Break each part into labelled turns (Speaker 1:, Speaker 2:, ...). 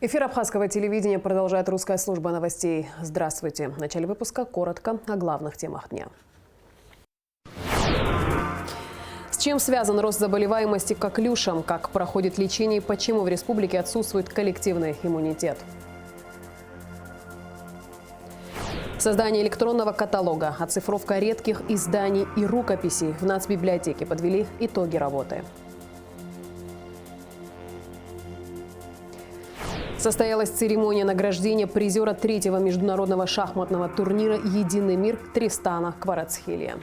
Speaker 1: Эфир абхазского телевидения продолжает русская служба новостей. Здравствуйте. В начале выпуска коротко о главных темах дня. С чем связан рост заболеваемости коклюшем? Как проходит лечение и почему в республике отсутствует коллективный иммунитет? Создание электронного каталога, оцифровка редких изданий и рукописей в Нацбиблиотеке подвели итоги работы. Состоялась церемония награждения призера третьего международного шахматного турнира «Единый мир» Тристана Кварацхелия.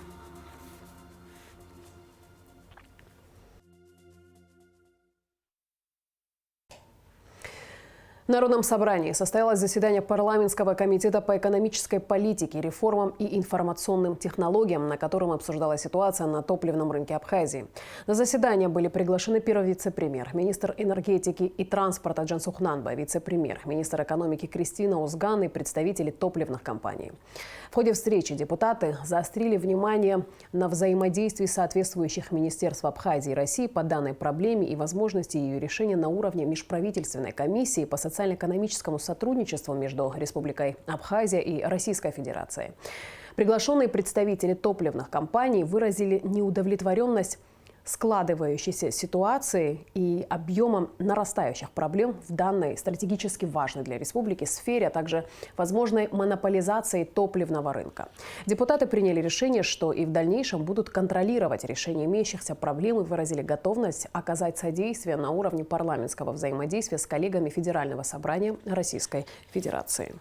Speaker 1: В Народном собрании состоялось заседание парламентского комитета по экономической политике, реформам и информационным технологиям, на котором обсуждалась ситуация на топливном рынке Абхазии. На заседание были приглашены первый вице-премьер, министр энергетики и транспорта Джансух Нанба, вице-премьер, министр экономики Кристина Узган и представители топливных компаний. В ходе встречи депутаты заострили внимание на взаимодействии соответствующих министерств Абхазии и России по данной проблеме и возможности ее решения на уровне межправительственной комиссии по социально-экономическому сотрудничеству между Республикой Абхазия и Российской Федерацией. Приглашенные представители топливных компаний выразили неудовлетворенность складывающейся ситуацией и объемом нарастающих проблем в данной стратегически важной для республики сфере, а также возможной монополизацией топливного рынка. Депутаты приняли решение, что и в дальнейшем будут контролировать решение имеющихся проблем и выразили готовность оказать содействие на уровне парламентского взаимодействия с коллегами Федерального собрания Российской Федерации.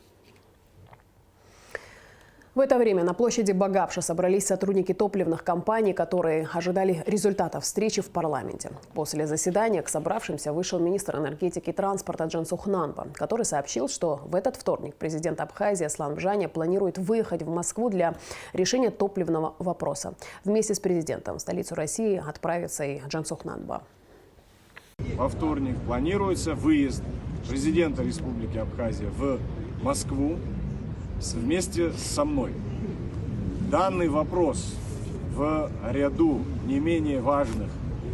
Speaker 1: В это время на площади Багапша собрались сотрудники топливных компаний, которые ожидали результатов встречи в парламенте. После заседания к собравшимся вышел министр энергетики и транспорта Джансух Нанба, который сообщил, что в этот вторник президент Абхазии Аслан Бжаня планирует выехать в Москву для решения топливного вопроса. Вместе с президентом в столицу России отправится и Джансух Нанба.
Speaker 2: Во вторник планируется выезд президента Республики Абхазия в Москву вместе со мной. Данный вопрос в ряду не менее важных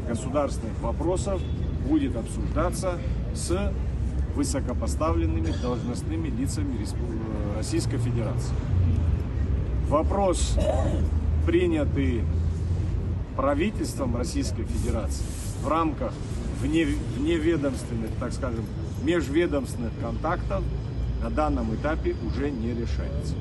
Speaker 2: государственных вопросов будет обсуждаться с высокопоставленными должностными лицами Российской Федерации. Вопрос, принятый правительством Российской Федерации в рамках вневедомственных, так скажем, межведомственных контактов, на данном этапе уже не решается.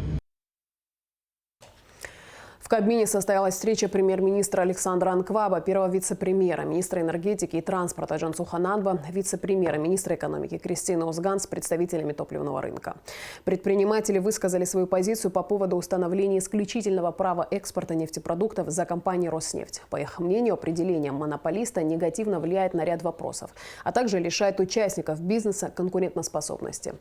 Speaker 1: В Кабмине состоялась встреча премьер-министра Александра Анкваба, первого вице-премьера, министра энергетики и транспорта Джансуха Нанба, вице-премьера, министра экономики Кристины Узган с представителями топливного рынка. Предприниматели высказали свою позицию по поводу установления исключительного права экспорта нефтепродуктов за компанией «Роснефть». По их мнению, определение монополиста негативно влияет на ряд вопросов, а также лишает участников бизнеса конкурентоспособности.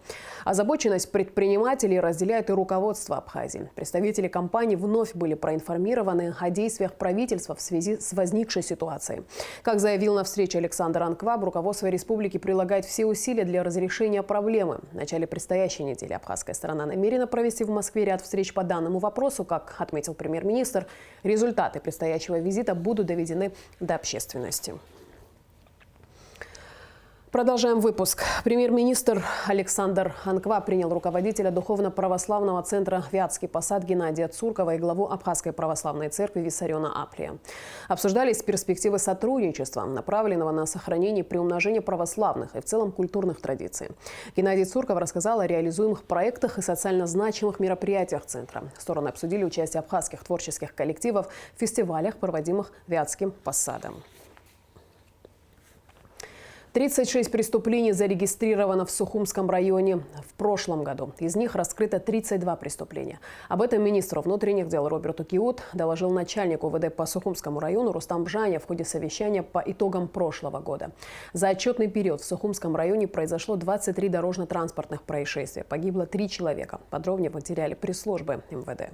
Speaker 1: Озабоченность предпринимателей разделяет и руководство Абхазии. Представители компании вновь были проинформированы о действиях правительства в связи с возникшей ситуацией. Как заявил на встрече Александр Анкваб, руководство республики прилагает все усилия для разрешения проблемы. В начале предстоящей недели абхазская сторона намерена провести в Москве ряд встреч по данному вопросу. Как отметил премьер-министр, результаты предстоящего визита будут доведены до общественности. Продолжаем выпуск. Премьер-министр Александр Анкваб принял руководителя Духовно-православного центра «Вятский посад» Геннадия Цуркова и главу Абхазской православной церкви Виссариона Аплия. Обсуждались перспективы сотрудничества, направленного на сохранение и приумножение православных и в целом культурных традиций. Геннадий Цурков рассказал о реализуемых проектах и социально значимых мероприятиях центра. Стороны обсудили участие абхазских творческих коллективов в фестивалях, проводимых Вятским посадом. 36 преступлений зарегистрировано в Сухумском районе в прошлом году. Из них раскрыто 32 преступления. Об этом министру внутренних дел Роберту Киут доложил начальник УВД по Сухумскому району Рустам Бжаня в ходе совещания по итогам прошлого года. За отчетный период в Сухумском районе произошло 23 дорожно-транспортных происшествия. Погибло 3 человека. Подробнее в материале пресс-службы МВД.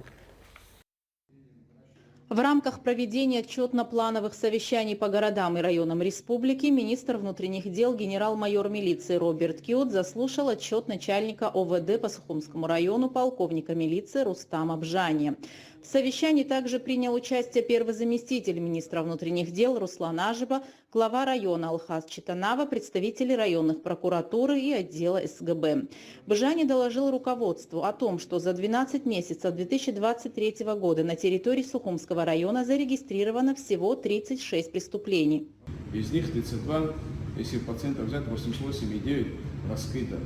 Speaker 3: В рамках проведения отчетно-плановых совещаний по городам и районам республики министр внутренних дел генерал-майор милиции Роберт Киут заслушал отчет начальника ОВД по Сухумскому району полковника милиции Рустама Бжани. В совещании также принял участие первый заместитель министра внутренних дел Руслан Ажиба, глава района Алхаз Читанава, представители районных прокуратуры и отдела СГБ. Бжани доложил руководству о том, что за 12 месяцев 2023 года на территории Сухумского района зарегистрировано всего 36 преступлений.
Speaker 4: Из них 32, если в процентах взять, 88,9 раскрыто.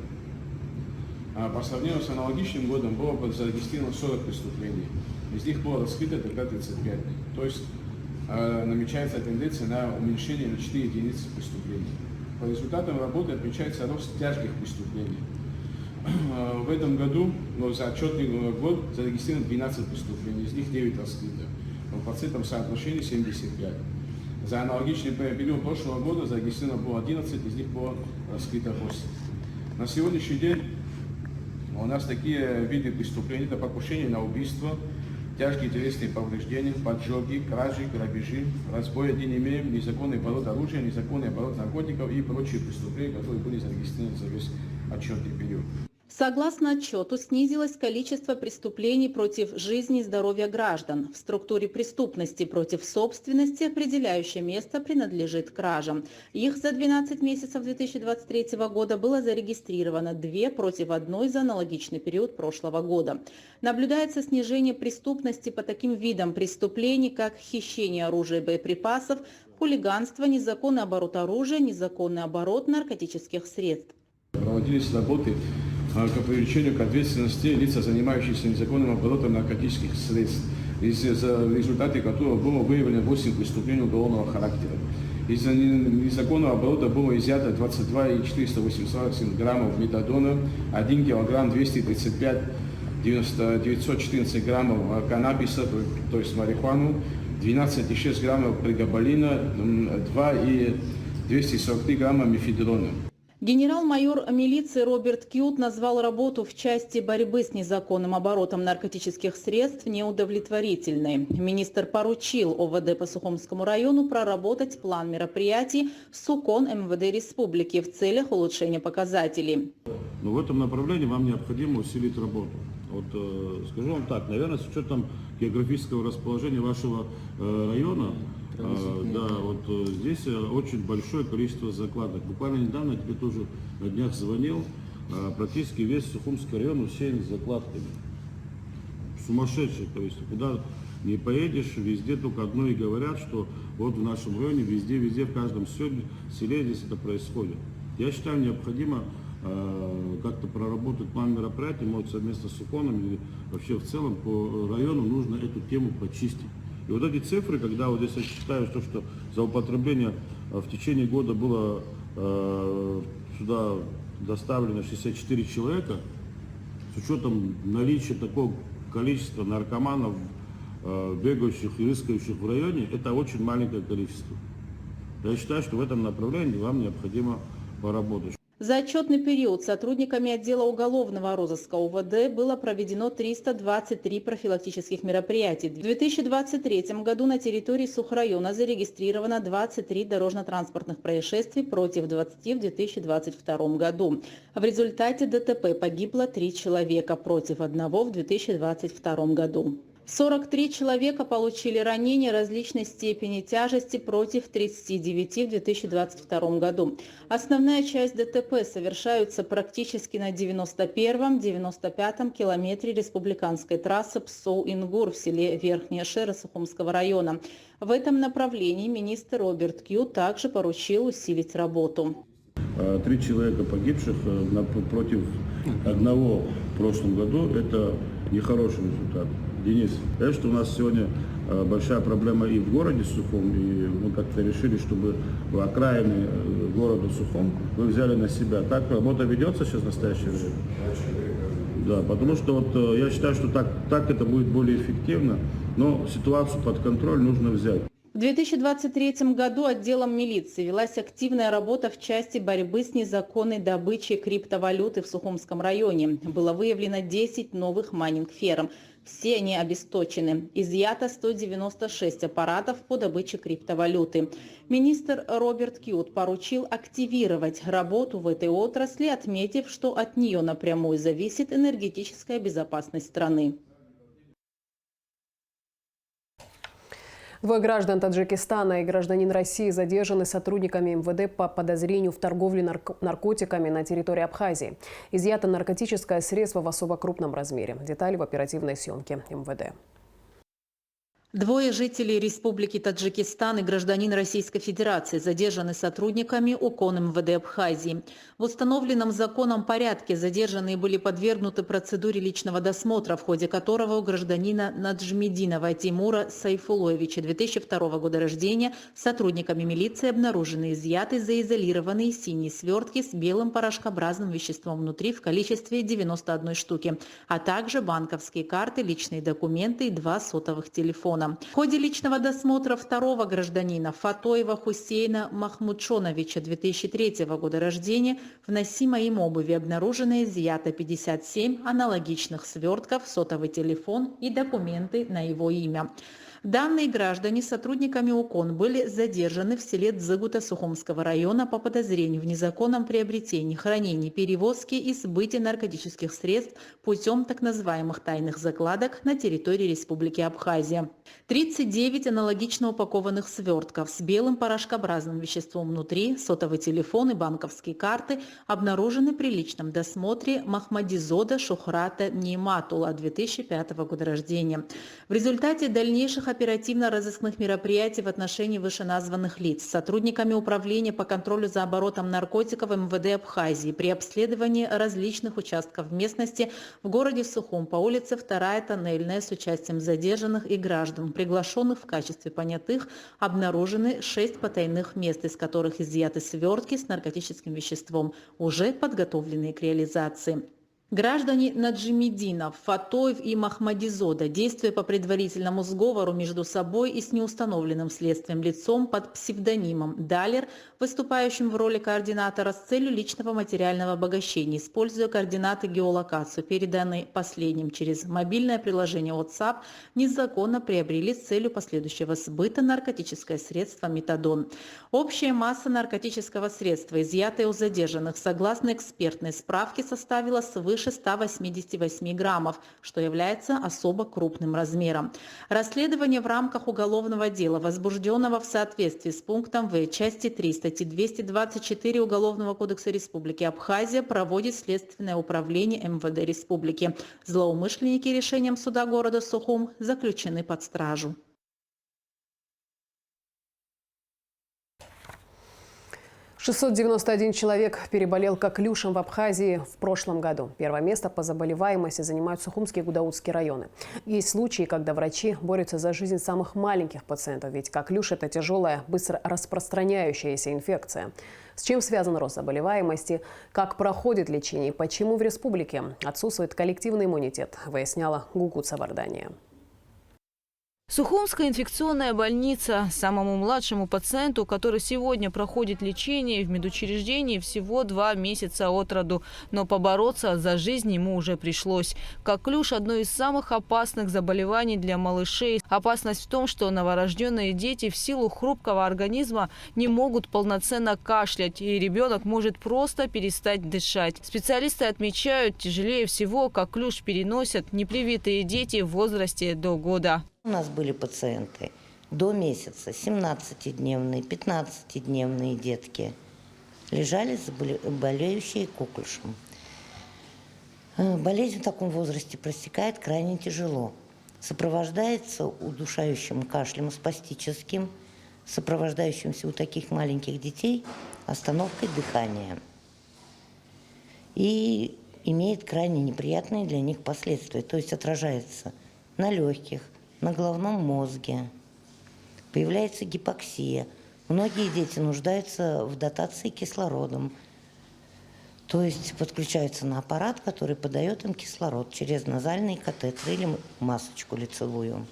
Speaker 4: А по сравнению с аналогичным годом было зарегистрировано 40 преступлений. Из них было раскрыто тогда 35. То есть намечается тенденция на уменьшение на 4 единицы преступлений. По результатам работы отмечается рост тяжких преступлений. В этом году, за отчетный год, зарегистрировано 12 преступлений, из них 9 раскрыто. В процентном соотношении 75. За аналогичный период прошлого года зарегистрировано было 11, из них было раскрыто 8. На сегодняшний день у нас такие виды преступлений: это покушение на убийство, тяжкие телесные повреждения, поджоги, кражи, грабежи, разбой одним, незаконный оборот оружия, незаконный оборот наркотиков и прочие преступления, которые были зарегистрированы за весь отчетный период.
Speaker 3: Согласно отчету, снизилось количество преступлений против жизни и здоровья граждан. В структуре преступности против собственности определяющее место принадлежит кражам. Их за 12 месяцев 2023 года было зарегистрировано 2 против 1 за аналогичный период прошлого года. Наблюдается снижение преступности по таким видам преступлений, как хищение оружия и боеприпасов, хулиганство, незаконный оборот оружия, незаконный оборот наркотических средств.
Speaker 4: Проводились работы по привлечению к ответственности лиц, занимающихся незаконным оборотом наркотических средств, в результате которого было выявлено 8 преступлений уголовного характера. Из-за незаконного оборота было изъято 22,488 граммов метадона, 1 килограмм 235 914 граммов каннабиса, то есть марихуану, 12,6 граммов прегабалина, 2,243 грамма мефедрона.
Speaker 3: Генерал-майор милиции Роберт Кьют назвал работу в части борьбы с незаконным оборотом наркотических средств неудовлетворительной. Министр поручил ОВД по Сухумскому району проработать план мероприятий СУКОН МВД Республики в целях улучшения показателей.
Speaker 5: Но в этом направлении вам необходимо усилить работу. Скажу вам так, наверное, с учетом географического расположения вашего района, здесь очень большое количество закладок. Буквально недавно, я тебе тоже на днях звонил, практически весь Сухумский район усеян закладками. Сумасшедший, то есть куда не поедешь, везде только одно и говорят, что вот в нашем районе, везде, в каждом селе здесь это происходит. Я считаю, необходимо как-то проработать план мероприятий, может, совместно с СУКОНом или вообще в целом по району нужно эту тему почистить. И вот эти цифры, когда вот здесь я считаю, что за употребление в течение года было сюда доставлено 64 человека, с учетом наличия такого количества наркоманов, бегающих и рыскающих в районе, это очень маленькое количество. Я считаю, что в этом направлении вам необходимо поработать.
Speaker 3: За отчетный период сотрудниками отдела уголовного розыска УВД было проведено 323 профилактических мероприятий. В 2023 году на территории Сухрайона зарегистрировано 23 дорожно-транспортных происшествий против 20 в 2022 году. В результате ДТП погибло 3 человека против 1 в 2022 году. 43 человека получили ранения различной степени тяжести против 39 в 2022 году. Основная часть ДТП совершаются практически на 91-95 километре республиканской трассы Псоу-Ингур в селе Верхняя Шера Сухумского района. В этом направлении министр Роберт Кьют также поручил усилить работу.
Speaker 5: 3 человека погибших против 1 в прошлом году – это нехороший результат. Денис, знаешь, что у нас сегодня большая проблема и в городе Сухум, и мы как-то решили, чтобы в окраины города Сухум мы взяли на себя. Так работа ведется сейчас в настоящее время? Да, потому что я считаю, что так это будет более эффективно, но ситуацию под контроль нужно взять.
Speaker 3: В 2023 году отделом милиции велась активная работа в части борьбы с незаконной добычей криптовалюты в Сухумском районе. Было выявлено 10 новых майнинг-ферм. Все они обесточены. Изъято 196 аппаратов по добыче криптовалюты. Министр Роберт Кьют поручил активировать работу в этой отрасли, отметив, что от нее напрямую зависит энергетическая безопасность страны.
Speaker 1: Двое граждан Таджикистана и гражданин России задержаны сотрудниками МВД по подозрению в торговле наркотиками на территории Абхазии. Изъято наркотическое средство в особо крупном размере. Детали в оперативной съемке МВД.
Speaker 3: Двое жителей Республики Таджикистан и гражданин Российской Федерации задержаны сотрудниками ОКОН МВД Абхазии. В установленном законом порядке задержанные были подвергнуты процедуре личного досмотра, в ходе которого у гражданина Наджмединова Тимура Сайфулоевича 2002 года рождения сотрудниками милиции обнаружены изъяты заизолированные синие свертки с белым порошкообразным веществом внутри в количестве 91 штуки, а также банковские карты, личные документы и 2 сотовых телефона. В ходе личного досмотра второго гражданина Фатоева Хусейна Махмудшоновича 2003 года рождения в носимой им обуви обнаружено изъято 57 аналогичных свертков, сотовый телефон и документы на его имя. Данные граждане сотрудниками ОКОН были задержаны в селе Дзыгута Сухумского района по подозрению в незаконном приобретении, хранении, перевозке и сбытии наркотических средств путем так называемых тайных закладок на территории Республики Абхазия. 39 аналогично упакованных свертков с белым порошкообразным веществом внутри, сотовый телефон и банковские карты обнаружены при личном досмотре Махмадизода Шухрата Ниматула 2005 года рождения. В результате дальнейших оперативно-розыскных мероприятий в отношении вышеназванных лиц сотрудниками Управления по контролю за оборотом наркотиков МВД Абхазии при обследовании различных участков местности в городе Сухум по улице 2-я Тоннельная с участием задержанных и граждан, приглашенных в качестве понятых, обнаружены 6 потайных мест, из которых изъяты свертки с наркотическим веществом, уже подготовленные к реализации. Граждане Наджмединов, Фатоев и Махмадизода, действуя по предварительному сговору между собой и с неустановленным следствием лицом под псевдонимом Далер, выступающим в роли координатора с целью личного материального обогащения, используя координаты геолокацию, переданные последним через мобильное приложение WhatsApp, незаконно приобрели с целью последующего сбыта наркотическое средство метадон. Общая масса наркотического средства, изъятая у задержанных, согласно экспертной справке, составила свыше 188 граммов, что является особо крупным размером. Расследование в рамках уголовного дела, возбужденного в соответствии с пунктом В части 3 статьи 224 Уголовного кодекса Республики Абхазия, проводит Следственное управление МВД Республики. Злоумышленники решением суда города Сухум заключены под стражу.
Speaker 1: 691 человек переболел коклюшем в Абхазии в прошлом году. Первое место по заболеваемости занимают Сухумские и Гудаутские районы. Есть случаи, когда врачи борются за жизнь самых маленьких пациентов, ведь коклюш – это тяжелая, быстро распространяющаяся инфекция. С чем связан рост заболеваемости, как проходит лечение и почему в республике отсутствует коллективный иммунитет, выясняла Гугут Сабардания.
Speaker 6: Сухумская инфекционная больница. Самому младшему пациенту, который сегодня проходит лечение в медучреждении, всего 2 месяца от роду. Но побороться за жизнь ему уже пришлось. Коклюш – одно из самых опасных заболеваний для малышей. Опасность в том, что новорожденные дети в силу хрупкого организма не могут полноценно кашлять, и ребенок может просто перестать дышать. Специалисты отмечают, тяжелее всего коклюш переносят непривитые дети в возрасте до года.
Speaker 7: У нас были пациенты до месяца, 17-дневные, 15-дневные детки. Лежали болеющие коклюшем. Болезнь в таком возрасте протекает крайне тяжело. Сопровождается удушающим кашлем спастическим, сопровождающимся у таких маленьких детей остановкой дыхания. И имеет крайне неприятные для них последствия, то есть отражается на легких, на головном мозге, появляется гипоксия. Многие дети нуждаются в дотации кислородом, то есть подключаются на аппарат, который подает им кислород через назальный катетер или масочку лицевую.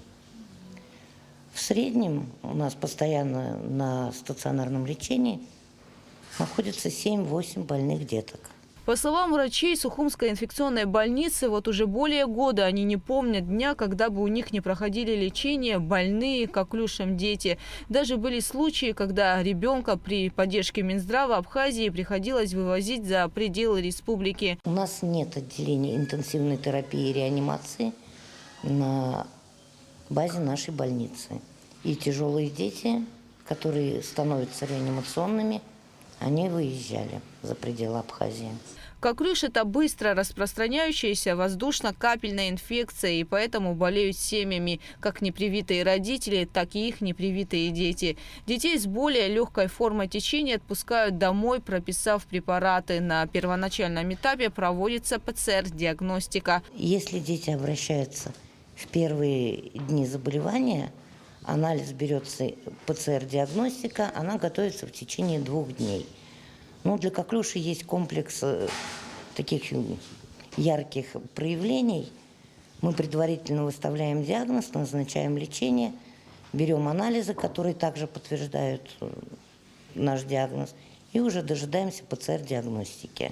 Speaker 7: В среднем у нас постоянно на стационарном лечении находится 7-8 больных деток.
Speaker 6: По словам врачей Сухумской инфекционной больницы, вот уже более года они не помнят дня, когда бы у них не проходили лечение больные коклюшем дети. Даже были случаи, когда ребенка при поддержке Минздрава Абхазии приходилось вывозить за пределы республики.
Speaker 7: У нас нет отделения интенсивной терапии и реанимации на базе нашей больницы. И тяжелые дети, которые становятся реанимационными, они выезжали за пределы Абхазии.
Speaker 6: Коклюш – это быстро распространяющаяся воздушно-капельная инфекция, и поэтому болеют семьями как непривитые родители, так и их непривитые дети. Детей с более легкой формой течения отпускают домой, прописав препараты. На первоначальном этапе проводится ПЦР-диагностика.
Speaker 7: Если дети обращаются в первые дни заболевания, анализ берется, ПЦР-диагностика, она готовится в течение 2 дней. Но для коклюша есть комплекс таких ярких проявлений. Мы предварительно выставляем диагноз, назначаем лечение, берем анализы, которые также подтверждают наш диагноз, и уже дожидаемся ПЦР-диагностики.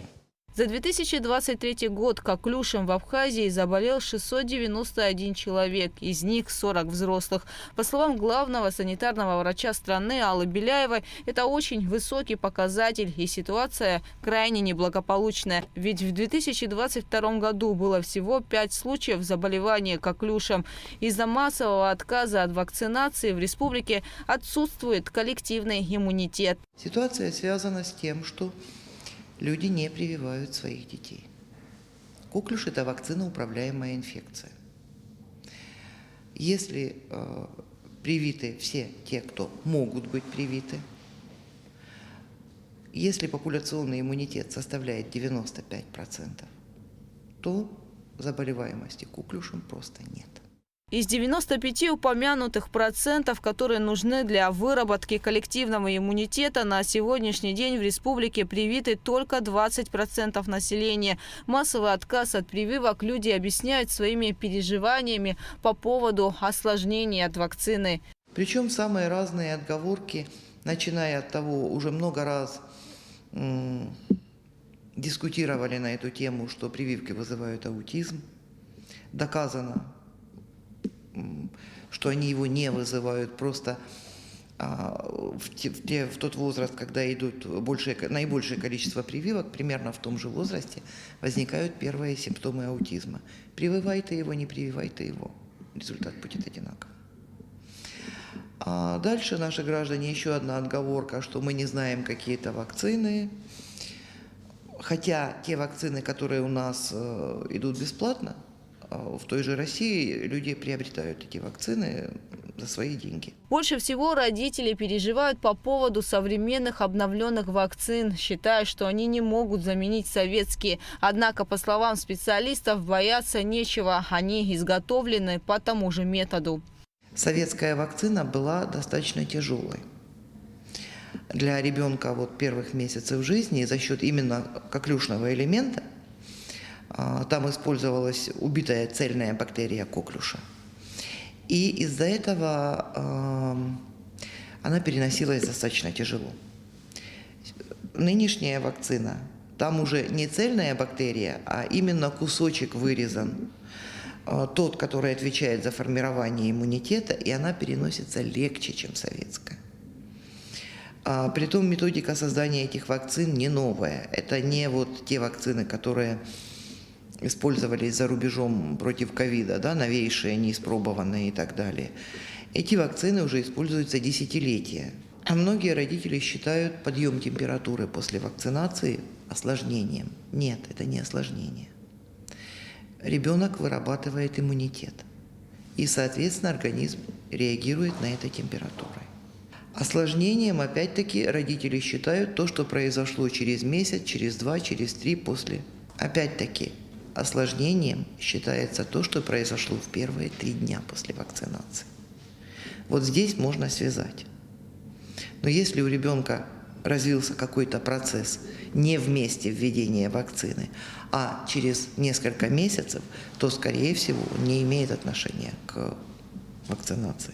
Speaker 6: За 2023 год коклюшем в Абхазии заболел 691 человек, из них 40 взрослых. По словам главного санитарного врача страны Аллы Беляевой, это очень высокий показатель, и ситуация крайне неблагополучная. Ведь в 2022 году было всего 5 случаев заболевания коклюшем. Из-за массового отказа от вакцинации в республике отсутствует коллективный иммунитет.
Speaker 8: Ситуация связана с тем, что люди не прививают своих детей. Коклюш – это вакциноуправляемая инфекция. Если привиты все те, кто могут быть привиты, если популяционный иммунитет составляет 95%, то заболеваемости коклюшем просто нет.
Speaker 6: Из 95 упомянутых процентов, которые нужны для выработки коллективного иммунитета, на сегодняшний день в республике привиты только 20% населения. Массовый отказ от прививок люди объясняют своими переживаниями по поводу осложнений от вакцины.
Speaker 8: Причем самые разные отговорки, начиная от того, уже много раз дискутировали на эту тему, что прививки вызывают аутизм. Доказано, что они его не вызывают, просто в тот возраст, когда идут наибольшее количество прививок, примерно в том же возрасте возникают первые симптомы аутизма. Прививай ты его, не прививай ты его. Результат будет одинаковый. А дальше наши граждане, еще одна отговорка, что мы не знаем какие-то вакцины. Хотя те вакцины, которые у нас идут бесплатно, в той же России люди приобретают эти вакцины за свои деньги.
Speaker 6: Больше всего родители переживают по поводу современных обновленных вакцин, считая, что они не могут заменить советские. Однако, по словам специалистов, бояться нечего. Они изготовлены по тому же методу.
Speaker 8: Советская вакцина была достаточно тяжелой. Для ребенка первых месяцев жизни за счет именно коклюшного элемента там использовалась убитая цельная бактерия коклюша. И из-за этого она переносилась достаточно тяжело. Нынешняя вакцина, там уже не цельная бактерия, а именно кусочек вырезан, тот, который отвечает за формирование иммунитета, и она переносится легче, чем советская. Притом методика создания этих вакцин не новая. Это не те вакцины, которые использовались за рубежом против ковида, новейшие, неиспробованные и так далее. Эти вакцины уже используются десятилетия. А многие родители считают подъем температуры после вакцинации осложнением. Нет, это не осложнение. Ребенок вырабатывает иммунитет, и, соответственно, организм реагирует на это температурой. Осложнением, опять-таки, родители считают то, что произошло через месяц, через 2, через 3 после. Опять-таки, осложнением считается то, что произошло в первые 3 дня после вакцинации. Вот здесь можно связать. Но если у ребенка развился какой-то процесс не в месте введения вакцины, а через несколько месяцев, то, скорее всего, не имеет отношения к вакцинации.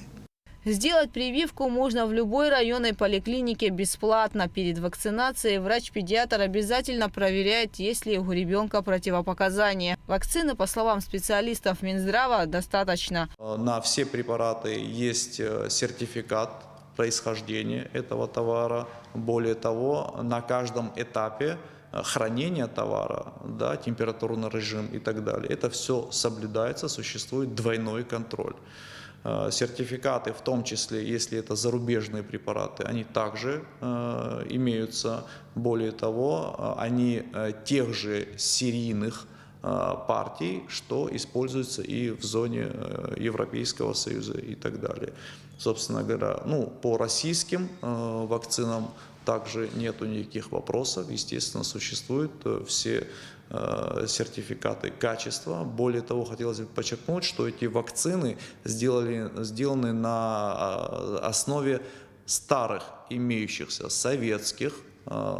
Speaker 6: Сделать прививку можно в любой районной поликлинике бесплатно. Перед вакцинацией врач-педиатр обязательно проверяет, есть ли у ребенка противопоказания. Вакцины, по словам специалистов Минздрава, достаточно.
Speaker 9: На все препараты есть сертификат происхождения этого товара. Более того, на каждом этапе хранения товара, температурный режим и так далее, это все соблюдается, существует двойной контроль. Сертификаты, в том числе, если это зарубежные препараты, они также имеются. Более того, они тех же серийных партий, что используются и в зоне Европейского Союза и так далее. Собственно говоря, по российским вакцинам также нету никаких вопросов. Естественно, существуют все сертификаты качества. Более того, хотелось бы подчеркнуть, что эти вакцины сделаны на основе старых, имеющихся советских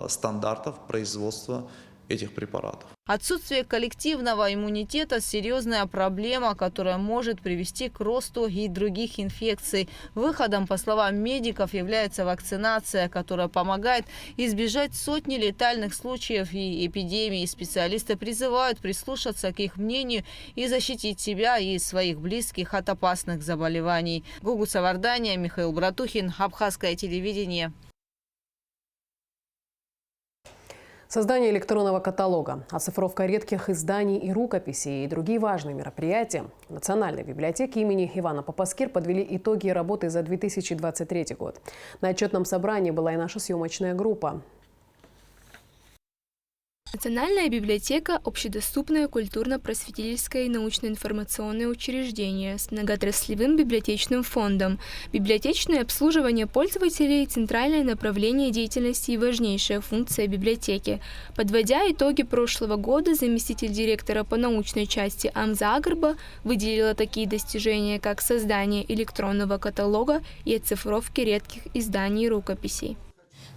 Speaker 9: стандартов производства этих препаратов.
Speaker 6: Отсутствие коллективного иммунитета – серьезная проблема, которая может привести к росту и других инфекций. Выходом, по словам медиков, является вакцинация, которая помогает избежать сотни летальных случаев и эпидемий. Специалисты призывают прислушаться к их мнению и защитить себя и своих близких от опасных заболеваний. Гугу Савардания, Михаил Братухин, Абхазское телевидение.
Speaker 1: Создание электронного каталога, оцифровка редких изданий и рукописей и другие важные мероприятия. В Национальной библиотеке имени Ивана Попаскир подвели итоги работы за 2023 год. На отчетном собрании была и наша съемочная группа.
Speaker 10: Национальная библиотека – общедоступное культурно-просветительское и научно-информационное учреждение с многоотраслевым библиотечным фондом. Библиотечное обслуживание пользователей – центральное направление деятельности и важнейшая функция библиотеки. Подводя итоги прошлого года, заместитель директора по научной части Амза Агарба выделила такие достижения, как создание электронного каталога и оцифровки редких изданий и рукописей.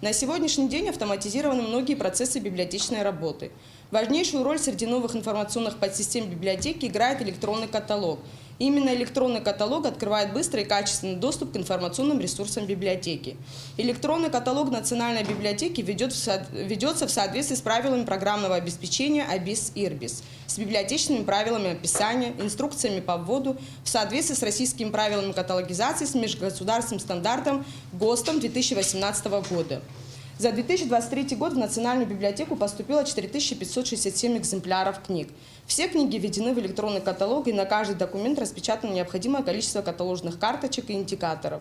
Speaker 11: На сегодняшний день автоматизированы многие процессы библиотечной работы. Важнейшую роль среди новых информационных подсистем библиотеки играет электронный каталог. Именно электронный каталог открывает быстрый и качественный доступ к информационным ресурсам библиотеки. Электронный каталог Национальной библиотеки ведется в соответствии с правилами программного обеспечения АБИС-ИРБИС, с библиотечными правилами описания, инструкциями по вводу, в соответствии с российскими правилами каталогизации с межгосударственным стандартом ГОСТом 2018 года. За 2023 год в Национальную библиотеку поступило 4567 экземпляров книг. Все книги введены в электронный каталог, и на каждый документ распечатано необходимое количество каталожных карточек и индикаторов.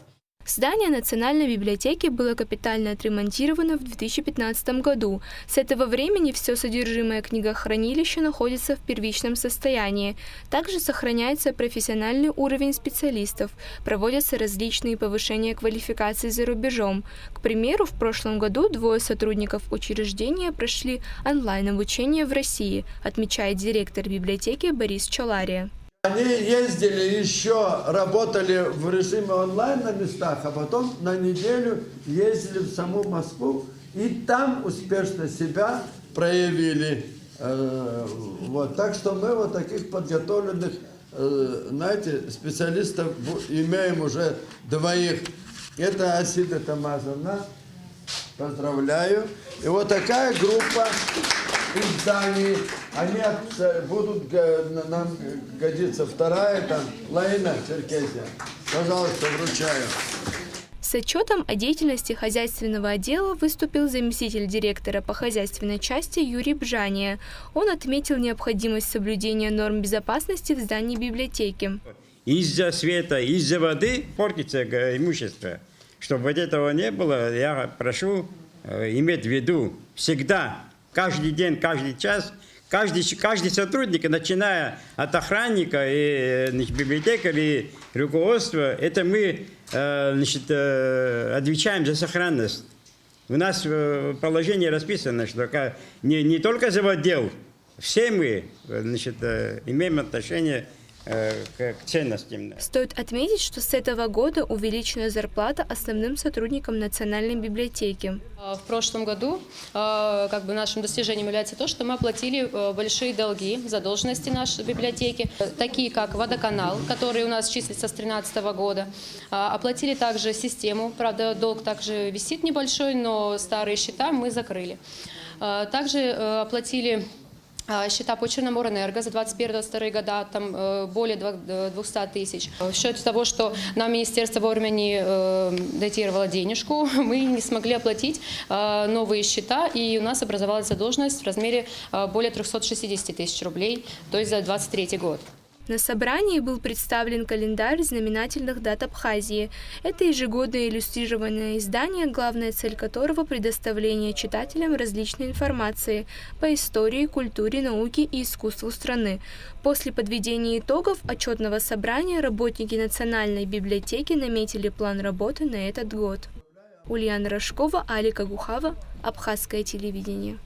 Speaker 10: Здание Национальной библиотеки было капитально отремонтировано в 2015 году. С этого времени все содержимое книгохранилища находится в первичном состоянии. Также сохраняется профессиональный уровень специалистов, проводятся различные повышения квалификации за рубежом. К примеру, в прошлом году 2 сотрудников учреждения прошли онлайн-обучение в России, отмечает директор библиотеки Борис Чалария.
Speaker 12: Они ездили еще, работали в режиме онлайн на местах, а потом на неделю ездили в саму Москву и там успешно себя проявили. Так что мы вот таких подготовленных, специалистов имеем уже 2. Это Асида Тамазовна, поздравляю. И вот такая группа изданий, они будут нам годиться. 2, там, Лаина, Черкесия. Пожалуйста, вручаю.
Speaker 10: С отчетом о деятельности хозяйственного отдела выступил заместитель директора по хозяйственной части Юрий Бжания. Он отметил необходимость соблюдения норм безопасности в здании библиотеки.
Speaker 13: Из-за света, из-за воды портится имущество. Чтобы вот этого не было, я прошу иметь в виду всегда, каждый день, каждый час, каждый сотрудник, начиная от охранника и библиотекаря и руководства, это мы отвечаем за сохранность. У нас в положении расписано, что не только заводдел, все мы имеем отношение к ценностям.
Speaker 10: Стоит отметить, что с этого года увеличена зарплата основным сотрудникам Национальной библиотеки.
Speaker 14: В прошлом году нашим достижением является то, что мы оплатили большие долги, задолженности нашей библиотеки, такие как водоканал, который у нас числится с 2013 года. Оплатили также систему, правда, долг также висит небольшой, но старые счета мы закрыли. Также оплатили счета по Черноморэнерго за 2021-2022 года, там более 200 тысяч. В счете того, что нам министерство вовремя не датировало денежку, мы не смогли оплатить новые счета, и у нас образовалась задолженность в размере более 360 тысяч рублей, то есть за 2023 год.
Speaker 10: На собрании был представлен календарь знаменательных дат Абхазии. Это ежегодное иллюстрированное издание, главная цель которого – предоставление читателям различной информации по истории, культуре, науке и искусству страны. После подведения итогов отчетного собрания работники Национальной библиотеки наметили план работы на этот год. Ульяна Рожкова, Алика Гухава, Абхазское телевидение.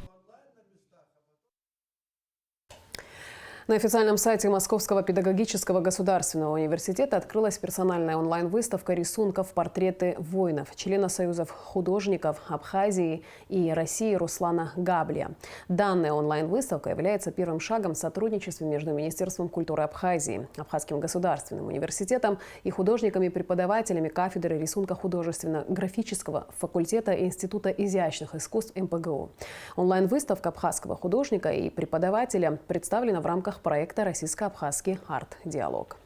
Speaker 1: На официальном сайте Московского педагогического государственного университета открылась персональная онлайн-выставка рисунков «Портреты воинов», члена Союзов художников Абхазии и России Руслана Габлия. Данная онлайн-выставка является первым шагом в сотрудничестве между Министерством культуры Абхазии, Абхазским государственным университетом и художниками-преподавателями кафедры рисунка художественно-графического факультета Института изящных искусств МПГУ. Онлайн-выставка абхазского художника и преподавателя представлена в рамках проекта «Российско-абхазский арт-диалог».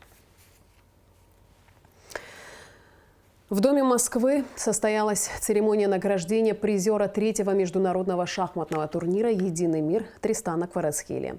Speaker 1: В Доме Москвы состоялась церемония награждения призера 3-го международного шахматного турнира «Единый мир» Тристана Кварацхелия.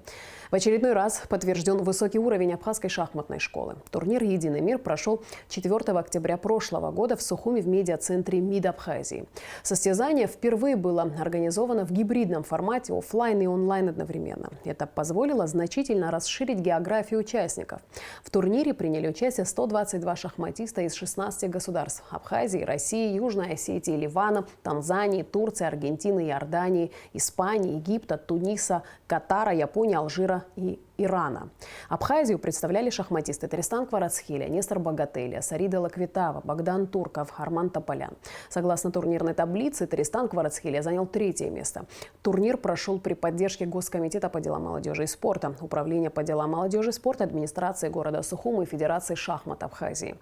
Speaker 1: В очередной раз подтвержден высокий уровень абхазской шахматной школы. Турнир «Единый мир» прошел 4 октября прошлого года в Сухуми в медиацентре МИД Абхазии. Состязание впервые было организовано в гибридном формате офлайн и онлайн одновременно. Это позволило значительно расширить географию участников. В турнире приняли участие 122 шахматиста из 16 государств – Абхазии, России, Южной Осетии, Ливана, Танзании, Турции, Аргентины, Иордании, Испании, Египта, Туниса, Катара, Японии, Алжира и Ирана. Абхазию представляли шахматисты Тристан Кварацхелия, Нестор Богателия, Сарида Лаквитава, Богдан Турков, Арман Тополян. Согласно турнирной таблице, Тристан Кварацхелия занял 3-е место. Турнир прошел при поддержке Госкомитета по делам молодежи и спорта, Управления по делам молодежи и спорта, администрации города Сухуми и Федерации шахмат Абхазии.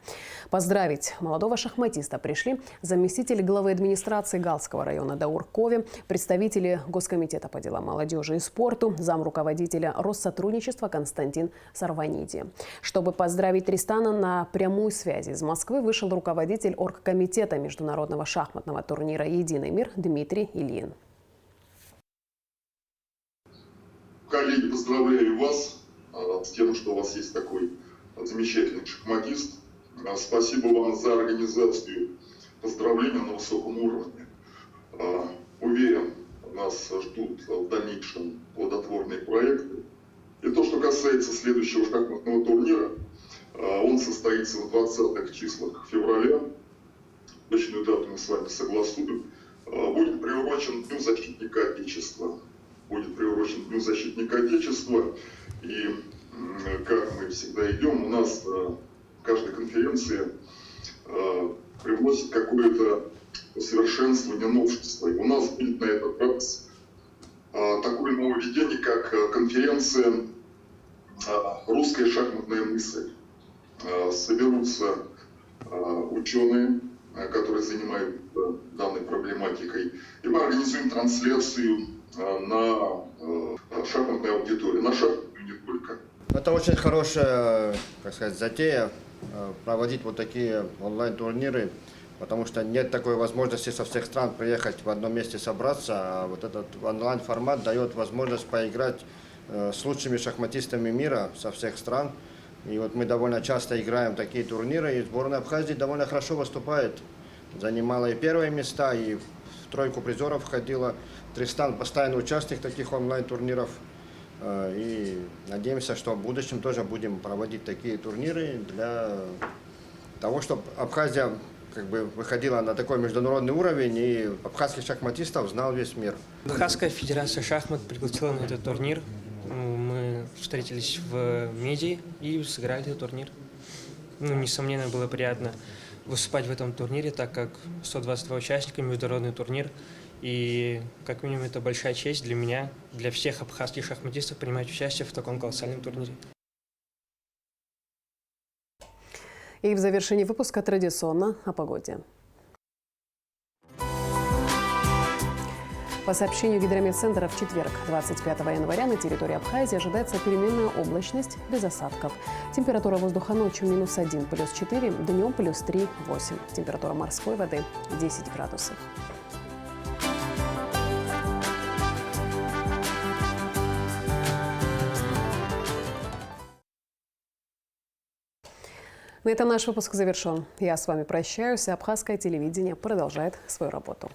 Speaker 1: Поздравить молодого шахматиста пришли заместитель главы администрации Галского района Даур Кови, представители Госкомитета по делам молодежи и спорту, замруководителя Россотрудничества Константин Сарваниди. Чтобы поздравить Тристана, на прямую связь из Москвы вышел руководитель оргкомитета международного шахматного турнира «Единый мир» Дмитрий Ильин.
Speaker 15: Коллеги, поздравляю вас с тем, что у вас есть такой замечательный шахматист. Спасибо вам за организацию поздравления на высоком уровне. Уверен, нас ждут в дальнейшем плодотворные проекты. И то, что касается следующего шахматного турнира, он состоится в 20-х числах февраля. Точную дату мы с вами согласуем. Будет приурочен Дню защитника Отечества. Будет приурочен Дню защитника Отечества. И как мы всегда идем, у нас каждая конференция привносит какое-то усовершенствование, новшество. И у нас будет на этот раз такое нововведение, как конференция «Русская шахматная мысль». Соберутся ученые, которые занимаются данной проблематикой, и мы организуем трансляцию на шахматной аудитории, на шахматную не только.
Speaker 16: Это очень хорошая, как сказать, затея проводить вот такие онлайн-турниры, потому что нет такой возможности со всех стран приехать в одном месте собраться, а вот этот онлайн-формат дает возможность поиграть с лучшими шахматистами мира со всех стран. И вот мы довольно часто играем такие турниры, и сборная Абхазии довольно хорошо выступает. Занимала и первые места, и в тройку призеров входила. Тристан постоянный участник таких онлайн-турниров. И надеемся, что в будущем тоже будем проводить такие турниры для того, чтобы Абхазия выходила на такой международный уровень, и абхазских шахматистов знал весь мир.
Speaker 17: Абхазская федерация шахмат пригласила на этот турнир. Мы встретились в МИДе и сыграли этот турнир. Несомненно, было приятно выступать в этом турнире, так как 122 участника, международный турнир. И, как минимум, это большая честь для меня, для всех абхазских шахматистов принимать участие в таком колоссальном турнире.
Speaker 1: И в завершении выпуска традиционно о погоде. По сообщению Гидрометцентра, в четверг, 25 января, на территории Абхазии ожидается переменная облачность без осадков. Температура воздуха ночью -1, +4, днем +3, 8. Температура морской воды 10 градусов. На этом наш выпуск завершен. Я с вами прощаюсь. Абхазское телевидение продолжает свою работу.